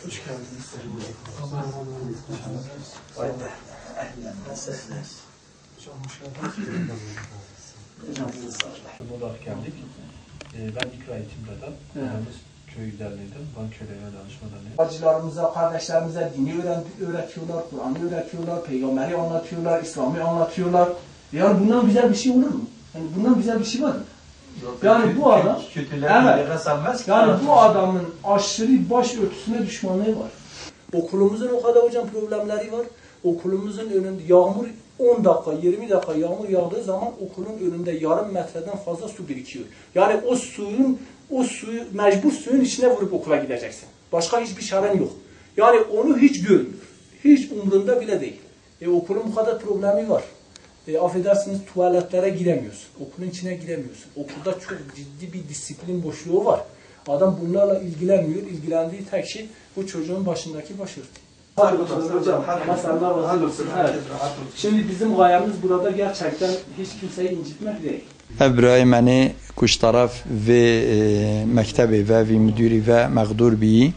Hoş geldiniz. Olarak geldik. Ben İkra Eğitim'de köy derneğinden, Van Köylerine danışmalarını. Bacılarımıza, kardeşlerimize dini öğretiyorlar, Kur'an'ı öğretiyorlar, peygamberi anlatıyorlar, İslam'ı anlatıyorlar. Yani bundan güzel bir şey olur mu? Yani bundan güzel bir şey var mı? Yani bu adam, evet, yani bu adamın aşırı başörtüsüne düşmanlığı var. Okulumuzun o kadar hocam problemleri var. Okulumuzun önünde yağmur 10 dakika, 20 dakika yağmur yağdığı zaman okulun önünde yarım metreden fazla su birikiyor. Yani o suyu mecbur suyun içine vurup okula gideceksin. Başka hiçbir çaren yok. Yani onu hiç görmüyor. Hiç umurunda bile değil. Okulun bu kadar problemi var. Affedersiniz, tuvaletlere giremiyorsun. Okulun içine giremiyorsun. Okulda çok ciddi bir disiplin boşluğu var. Adam bunlarla ilgilenmiyor. İlgilendiği tek şey bu çocuğun başındaki başörtü. Hocam, masallah razı olsun. Evet. Şimdi bizim gayemiz burada gerçekten hiç kimseyi incitmek değil. برای منی کش طرف و مکتب و مدیری و مقدور بی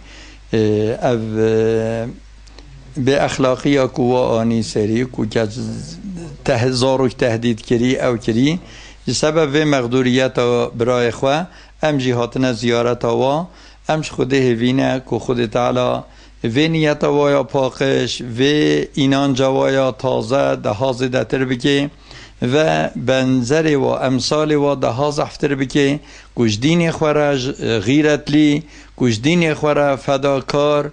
او به اخلاقی یا قوا آنی سری کو که زاروک تهدید کری او کری سبب و مقدوریت برای خوا ام جهاتنا زیارت وا امش خود هوینه کو خود تعالی و نیت وایا پاکش و اینان جوایا تازه دهاز دتر بگی و بنظر و امثال و دهاز افتر بگی گوشدین خوره غیرتلی گوشدین خوره فداکار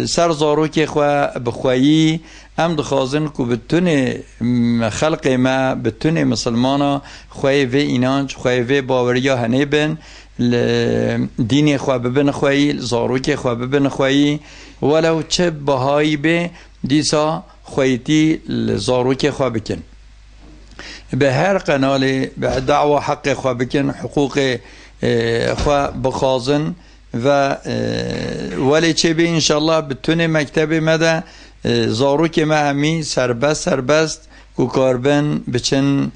سرزارو که خواه بخوایی ام دخوازن که بتون خلق ما بتون مسلمانا خواهی و اینانج خواهی و باوریا هنه بن دین خواه ببن خواهی زارو که خواه ببن خواهی ولو چه بهایی به دیسا خواهیتی زارو که خواه بکن به هر قنال به دعوه حق خواه بکن حقوق خواه بخوازن و ولی چه به انشالله بتون مکتب مده زارو که ما همی سربست کو کاربن بچن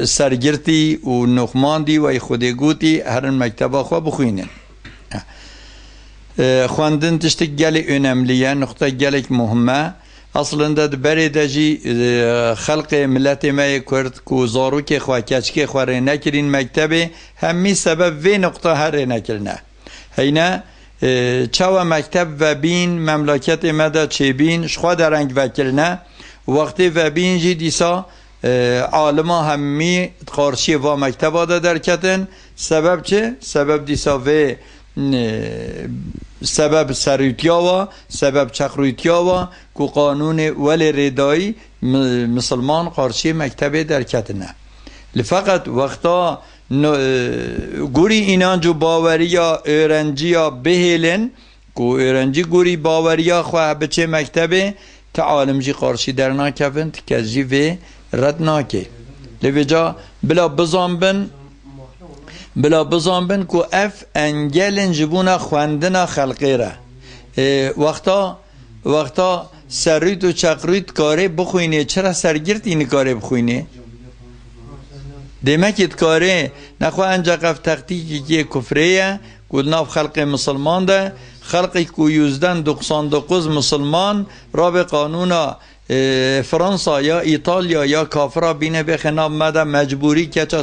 سرگرتی و نخماندی و خودگوتی هر مکتب خواه بخوینن خواندن تشتی گلی önəmliyə نقطه گلک مهمه aslında da beredeci xalq milletime Kürt ku zaru ki xwa keçki xware nekirin mektebi hemmi sebep ve nokta her nekirne heyne çava mektep ve bin memleket meda çebin şxwa dereng vekirne vakti ve bin jî dîsa alima hemmi qarşî va mekteba da derketin sebep çi sebep dîsa ve sebep serütyawa sebep çakrütyawa ku kanun veli redai Müslüman qarşı mektebi derketine fakat vakta guri inancu bavariya öğrenciya behelin ku öğrenci guri bavariya xwa biçe mektebi تعالمجی qarşı dernakevin tkezci ve rednake leveca بلا بزنبن کو اف انگلن جبونا خواندنا خلقیره وقتا سرید و چقرید کاره بخوینه چرا سرگرد این کاره بخوینه demek kاره نخوا انجا قف تقتیقی که کفریه کل ناف خلق مسلمان ده خلقی کو 99 مسلمان را به قانونا فرانسا یا ایتالیا یا کافرا بینه به خناب مده مجبوری کچا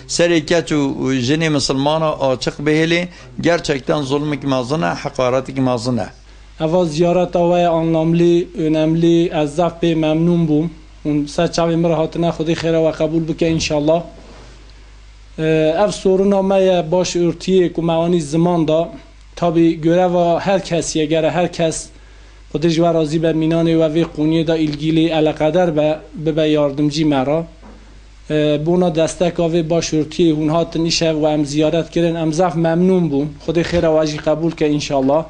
سری کچ و جن مسلمان آچق بهلی gerçekten zulmük mazına hakaretlik mazına. Ava ziyaret avaya anlamlı, önemli, azzaf be memnun bum. Saçavi merahatına Xudi xeyra ve kabul bike inşallah. Ev sorunamaya baş örtüye ku meani zaman da tabi görev herkesiye göre herkes خودش و راضی به مینان و وی قونیه دا ilgili القدر به yardımcı مرا بونا دستک آوی با شرطی هون هات نیشه و ام زیارت کردن ام زف ممنون بوم خود خیر واجی قبول که انشالله